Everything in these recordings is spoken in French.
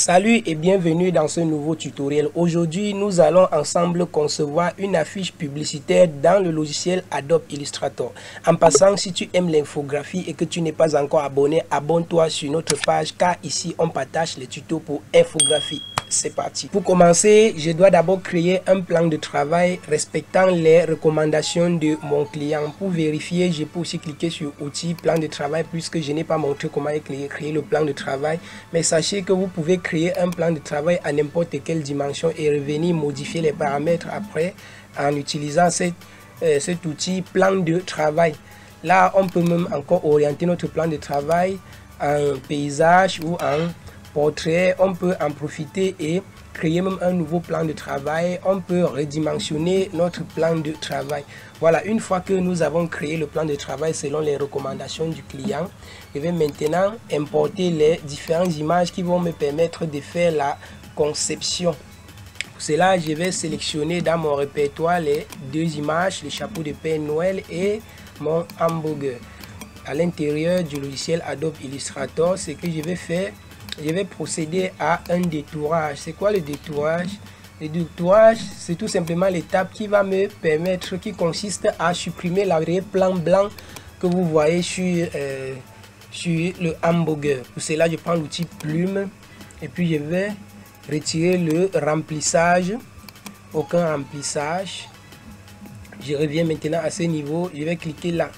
Salut et bienvenue dans ce nouveau tutoriel. Aujourd'hui, nous allons ensemble concevoir une affiche publicitaire dans le logiciel Adobe Illustrator. En passant, si tu aimes l'infographie et que tu n'es pas encore abonné, abonne-toi sur notre page car ici, on partage les tutos pour infographie. C'est parti. Pour commencer, je dois d'abord créer un plan de travail respectant les recommandations de mon client. Pour vérifier, je peux aussi cliquer sur outils plan de travail puisque je n'ai pas montré comment créer le plan de travail. Mais sachez que vous pouvez créer un plan de travail à n'importe quelle dimension et revenir modifier les paramètres après en utilisant cet outil plan de travail. Là, on peut même encore orienter notre plan de travail en paysage ou en portrait. On peut en profiter et créer même un nouveau plan de travail. On peut redimensionner notre plan de travail. Voilà, une fois que nous avons créé le plan de travail selon les recommandations du client, je vais maintenant importer les différentes images qui vont me permettre de faire la conception. Pour cela, je vais sélectionner dans mon répertoire les deux images, le chapeau de Père Noël et mon hamburger. À l'intérieur du logiciel Adobe Illustrator, ce que je vais faire, je vais procéder à un détourage. C'est quoi le détourage? Le détourage, c'est tout simplement l'étape qui va me permettre, qui consiste à supprimer l'arrière-plan blanc que vous voyez sur le hamburger. Pour cela, je prends l'outil plume et puis je vais retirer le remplissage. Aucun remplissage. Je reviens maintenant à ce niveau. Je vais cliquer là.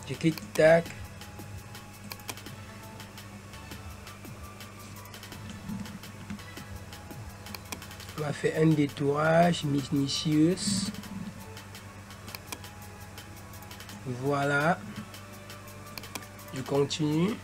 Je clique tac. On va faire un détourage minutieux. Voilà. Je continue.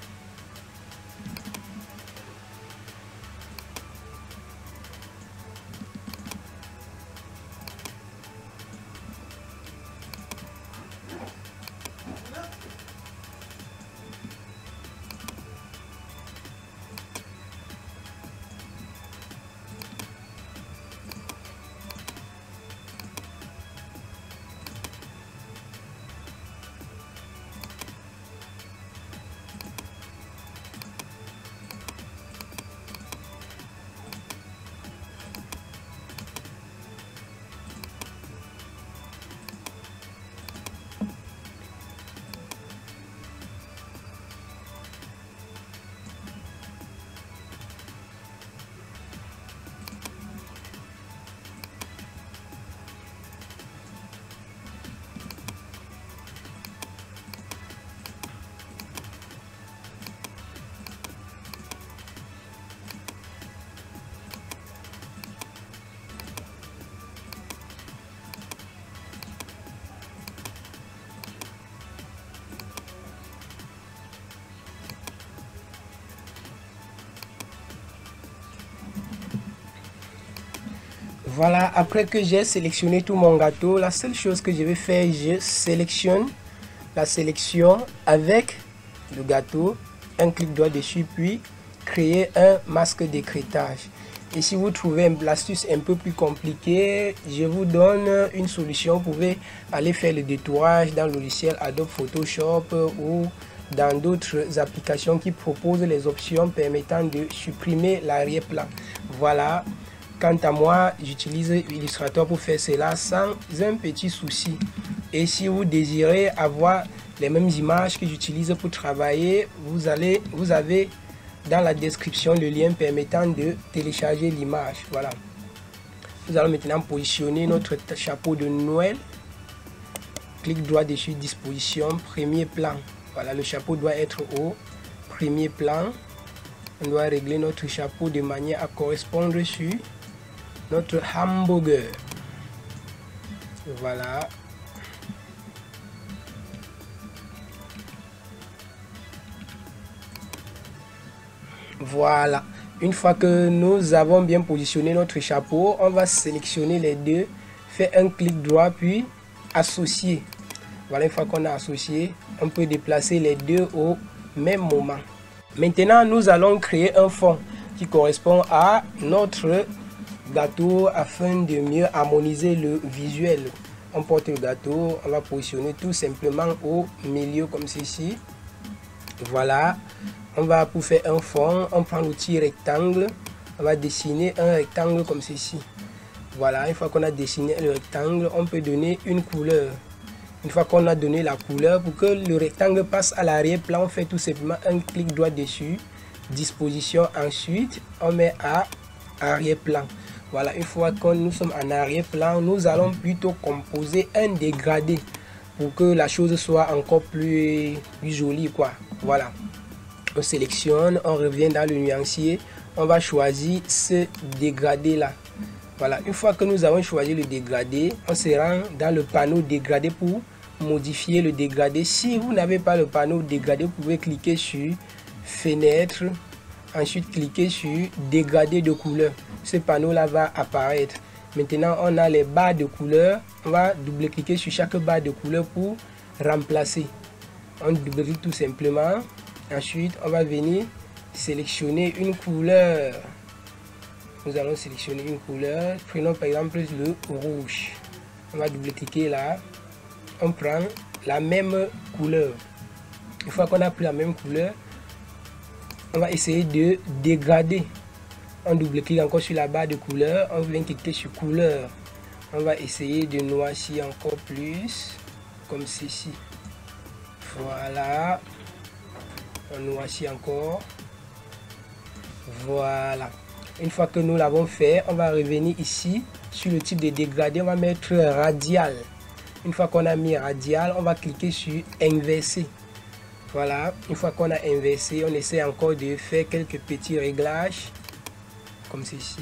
Voilà, après que j'ai sélectionné tout mon gâteau, la seule chose que je vais faire, je sélectionne la sélection avec le gâteau, un clic droit dessus, puis créer un masque d'écrêtage. Et si vous trouvez l'astuce un peu plus compliquée, je vous donne une solution. Vous pouvez aller faire le détourage dans le logiciel Adobe Photoshop ou dans d'autres applications qui proposent les options permettant de supprimer l'arrière-plan. Voilà. Quant à moi, j'utilise Illustrator pour faire cela sans un petit souci. Et si vous désirez avoir les mêmes images que j'utilise pour travailler, vous avez dans la description le lien permettant de télécharger l'image. Voilà. Nous allons maintenant positionner notre chapeau de Noël. Clic droit dessus, disposition, premier plan. Voilà, le chapeau doit être au premier plan. On doit régler notre chapeau de manière à correspondre sur notre hamburger. Voilà. Voilà. Une fois que nous avons bien positionné notre chapeau, on va sélectionner les deux, faire un clic droit puis associer. Voilà, une fois qu'on a associé, on peut déplacer les deux au même moment. Maintenant, nous allons créer un fond qui correspond à notre gâteau afin de mieux harmoniser le visuel. On porte le gâteau, on va positionner tout simplement au milieu comme ceci. Voilà. On va, pour faire un fond, on prend l'outil rectangle. On va dessiner un rectangle comme ceci. Voilà, une fois qu'on a dessiné le rectangle, on peut donner une couleur. Une fois qu'on a donné la couleur, pour que le rectangle passe à l'arrière-plan, on fait tout simplement un clic droit dessus, disposition, ensuite on met à arrière-plan. Voilà, une fois que nous sommes en arrière-plan, nous allons plutôt composer un dégradé pour que la chose soit encore plus jolie, quoi. Voilà, on sélectionne, on revient dans le nuancier, on va choisir ce dégradé là. Voilà, une fois que nous avons choisi le dégradé, on se rend dans le panneau dégradé pour modifier le dégradé. Si vous n'avez pas le panneau dégradé, vous pouvez cliquer sur fenêtre, ensuite cliquer sur dégradé de couleur. Ce panneau là va apparaître. Maintenant on a les barres de couleur, on va double-cliquer sur chaque barre de couleur pour remplacer. On double-clique tout simplement, ensuite on va venir sélectionner une couleur. Nous allons sélectionner une couleur, prenons par exemple le rouge. On va double-cliquer là, on prend la même couleur. Une fois qu'on a pris la même couleur, on va essayer de dégrader. On double-clique encore sur la barre de couleur, on vient cliquer sur couleur. On va essayer de noircir encore plus, comme ceci. Voilà, on noircit encore. Voilà. Une fois que nous l'avons fait, on va revenir ici sur le type de dégradé, on va mettre radial. Une fois qu'on a mis radial, on va cliquer sur inverser. Voilà, une fois qu'on a inversé, on essaie encore de faire quelques petits réglages comme ceci.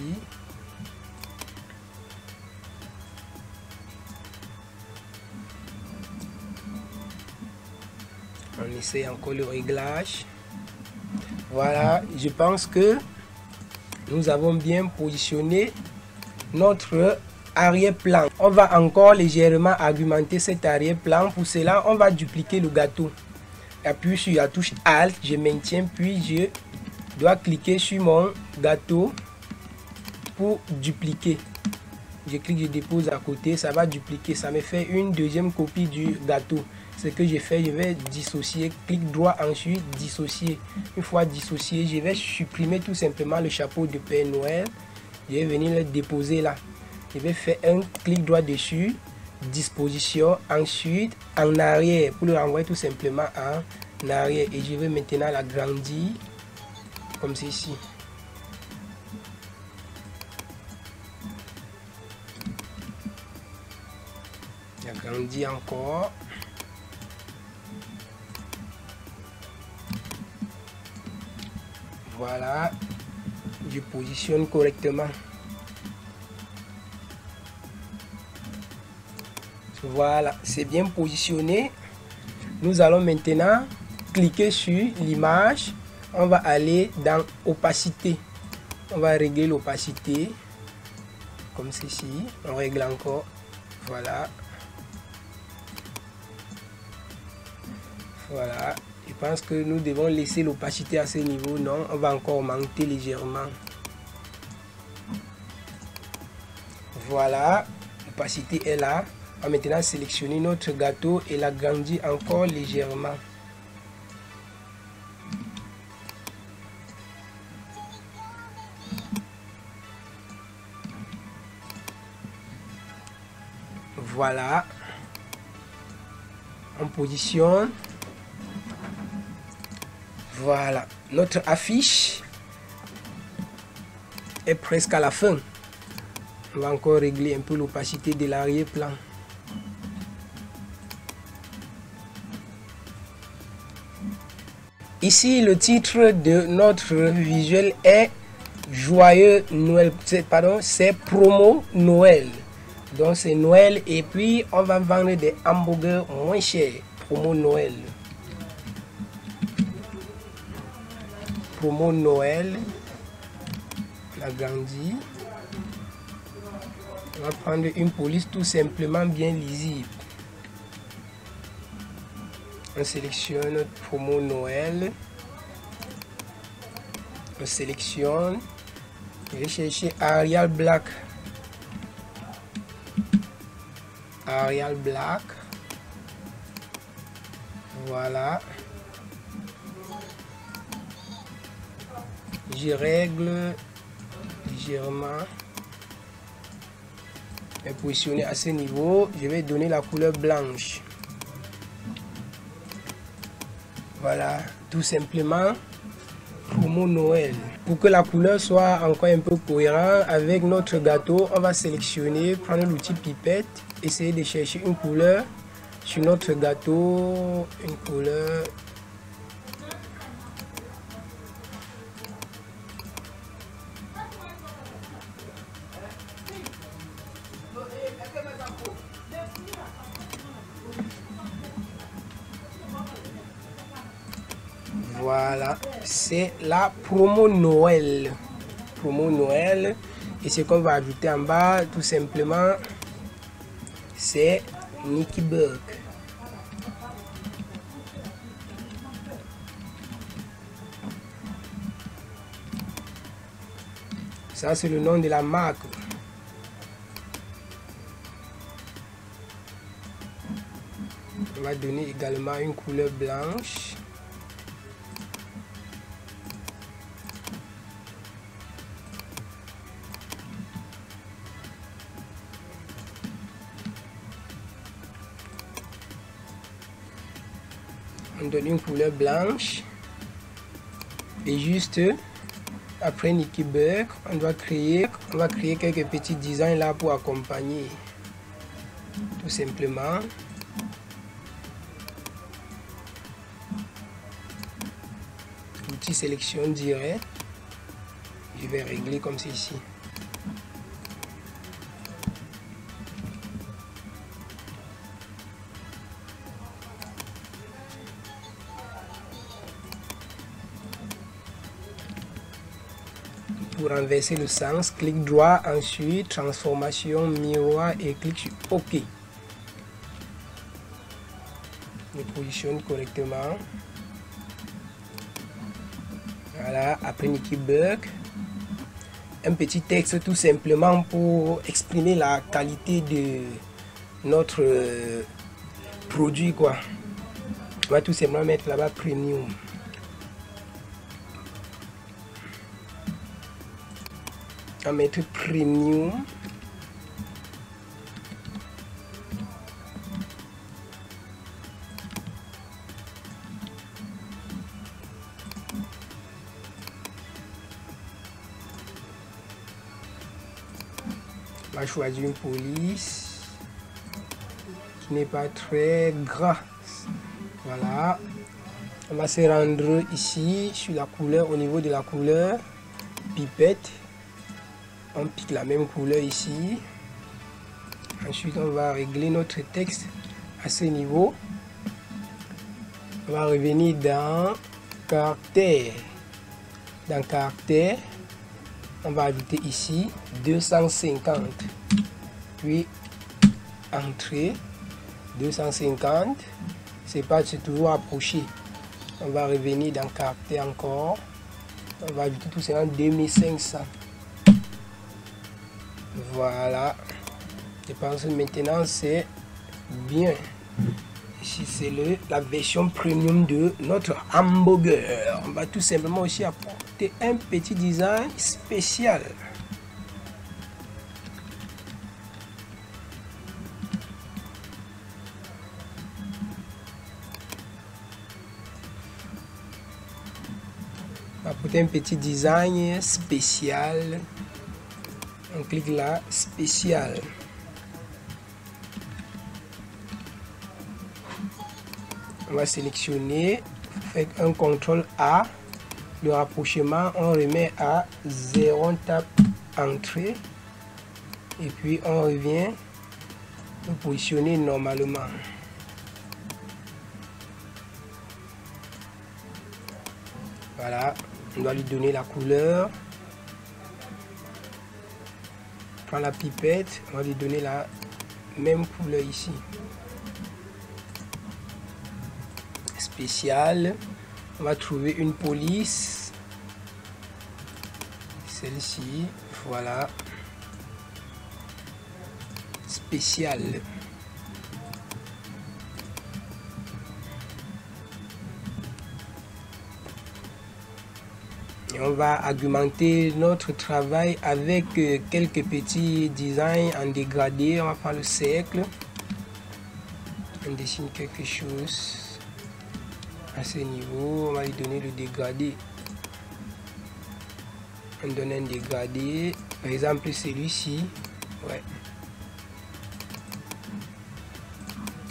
On essaie encore le réglage. Voilà, je pense que nous avons bien positionné notre arrière-plan. On va encore légèrement augmenter cet arrière-plan. Pour cela, on va dupliquer le gâteau. Appuie sur la touche Alt, je maintiens, puis je dois cliquer sur mon gâteau pour dupliquer. Je clique, je dépose à côté, ça va dupliquer, ça me fait une deuxième copie du gâteau. Ce que j'ai fait, je vais dissocier, clic droit, ensuite dissocier. Une fois dissocié, je vais supprimer tout simplement le chapeau de Père Noël. Je vais venir le déposer là. Je vais faire un clic droit dessus, disposition, ensuite en arrière pour le renvoyer tout simplement en arrière. Et je vais maintenant l'agrandir comme ceci. J'agrandis encore. Voilà, je positionne correctement. Voilà, c'est bien positionné. Nous allons maintenant cliquer sur l'image. On va aller dans opacité. On va régler l'opacité comme ceci. On règle encore. Voilà. Voilà. Je pense que nous devons laisser l'opacité à ce niveau. Non, on va encore augmenter légèrement. Voilà, l'opacité est là. On va maintenant sélectionner notre gâteau et l'agrandir encore légèrement. Voilà. On positionne. Voilà, notre affiche est presque à la fin. On va encore régler un peu l'opacité de l'arrière-plan. Ici, le titre de notre visuel est Joyeux Noël. Pardon, c'est promo Noël. Donc c'est Noël et puis on va vendre des hamburgers moins chers. Promo Noël. Promo Noël. On agrandit. On va prendre une police tout simplement bien lisible. On sélectionne notre promo Noël. On sélectionne. Je vais chercher Arial Black. Arial Black. Voilà. je règle légèrement et positionner à ce niveau. Je vais donner la couleur blanche. Voilà, tout simplement promo Noël. Pour que la couleur soit encore un peu cohérente avec notre gâteau, on va sélectionner, prendre l'outil pipette, essayer de chercher une couleur sur notre gâteau, une couleur. Voilà, c'est la promo Noël. Promo Noël. Et ce qu'on va ajouter en bas, tout simplement, c'est Nicky Burke. Ça, c'est le nom de la marque. On va donner également une couleur blanche. On donne une couleur blanche. Et juste après Nicky Burke, on va créer quelques petits designs là pour accompagner. Tout simplement. Outil sélection direct. Je vais régler comme ceci. Pour renverser le sens, clic droit, ensuite transformation miroir et clic sur OK. Je positionne correctement. Voilà, après Nicky Burke, un petit texte tout simplement pour exprimer la qualité de notre produit quoi. On va tout simplement mettre là-bas premium. On va mettre premium. On va choisir une police qui n'est pas très grasse. Voilà. On va se rendre ici sur la couleur, au niveau de la couleur pipette. On pique la même couleur ici. Ensuite, on va régler notre texte à ce niveau. On va revenir dans caractère. Dans caractère, on va ajouter ici 250. Puis entrée 250. C'est toujours approché. On va revenir dans caractère encore. On va ajouter tout ça en 2500. Voilà, je pense que maintenant c'est bien. Ici c'est la version premium de notre hamburger. On va tout simplement aussi apporter un petit design spécial. On va apporter un petit design spécial. On clique là, spécial. On va sélectionner, faire un CTRL A. Le rapprochement, on remet à 0, on tape entrée. Et puis on revient pour positionner normalement. Voilà, on doit lui donner la couleur. Prends la pipette, on va lui donner la même couleur ici. Spécial, on va trouver une police. Celle-ci, voilà. Spécial. Et on va augmenter notre travail avec quelques petits designs en dégradé. On va prendre le cercle. On dessine quelque chose à ce niveau. On va lui donner le dégradé. On donne un dégradé. Par exemple, celui-ci. Ouais.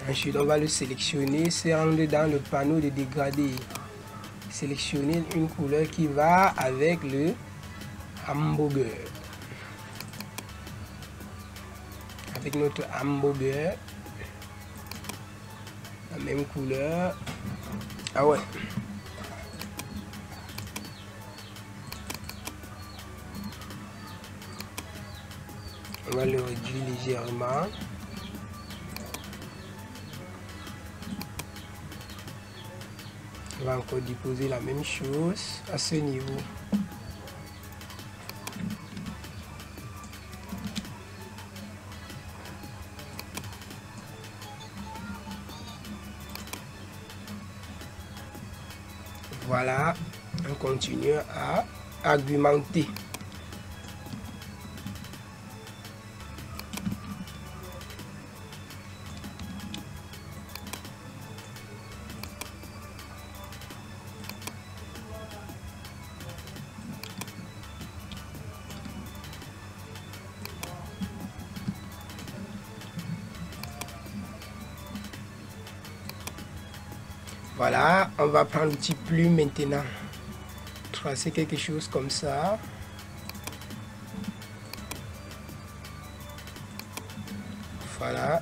Ensuite, on va le sélectionner, se rendre dans le panneau de dégradé. Sélectionner une couleur qui va avec le hamburger. Avec notre hamburger, la même couleur. Ah ouais. On va le réduire légèrement. On va encore déposer la même chose à ce niveau. Voilà, on continue à augmenter. Voilà, on va prendre l'outil plume maintenant. Tracer quelque chose comme ça. Voilà.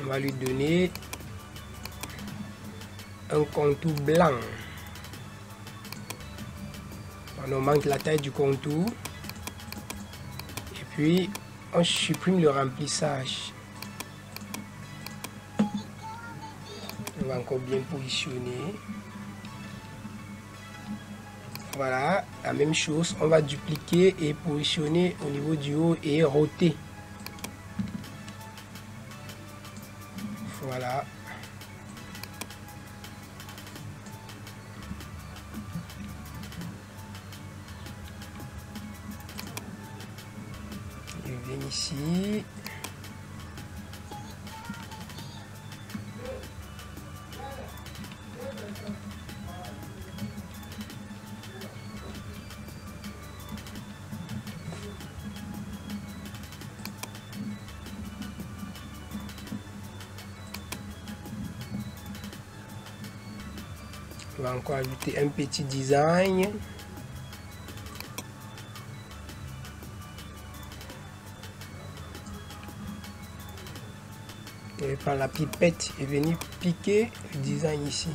On va lui donner un contour blanc. On augmente la taille du contour. Et puis, on supprime le remplissage. On va encore bien positionner. Voilà, la même chose, on va dupliquer et positionner au niveau du haut et roter. Voilà. Je viens ici. On va encore ajouter un petit design. Je vais prendre la pipette et venir piquer le design ici.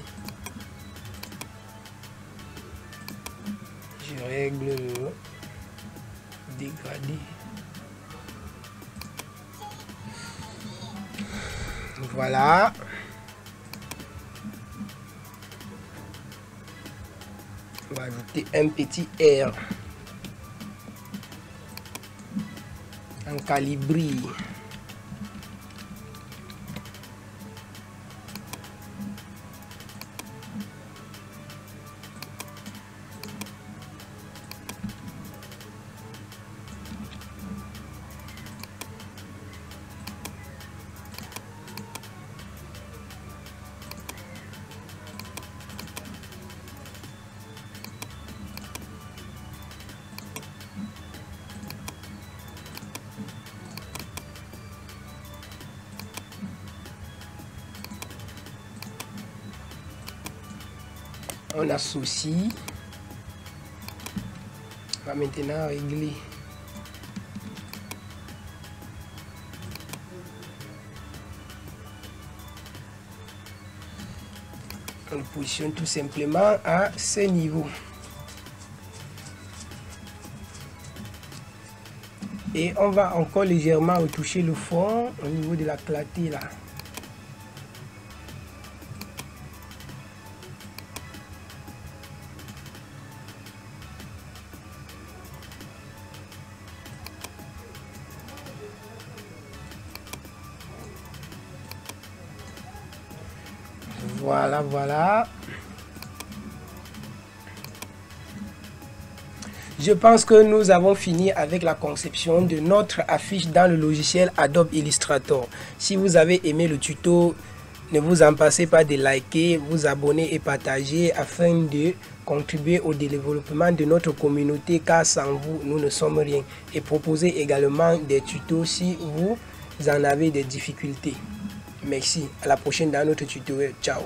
Je règle le dégradé. Voilà. On va ajouter un petit R en calibri. On associe. On va maintenant régler. On le positionne tout simplement à ce niveau. Et on va encore légèrement retoucher le fond au niveau de la clarté là. Voilà, voilà. Je pense que nous avons fini avec la conception de notre affiche dans le logiciel Adobe Illustrator. Si vous avez aimé le tuto, ne vous en passez pas de liker, vous abonner et partager afin de contribuer au développement de notre communauté, car sans vous, nous ne sommes rien. Et proposez également des tutos si vous en avez des difficultés. Merci. À la prochaine dans notre tutoriel. Ciao.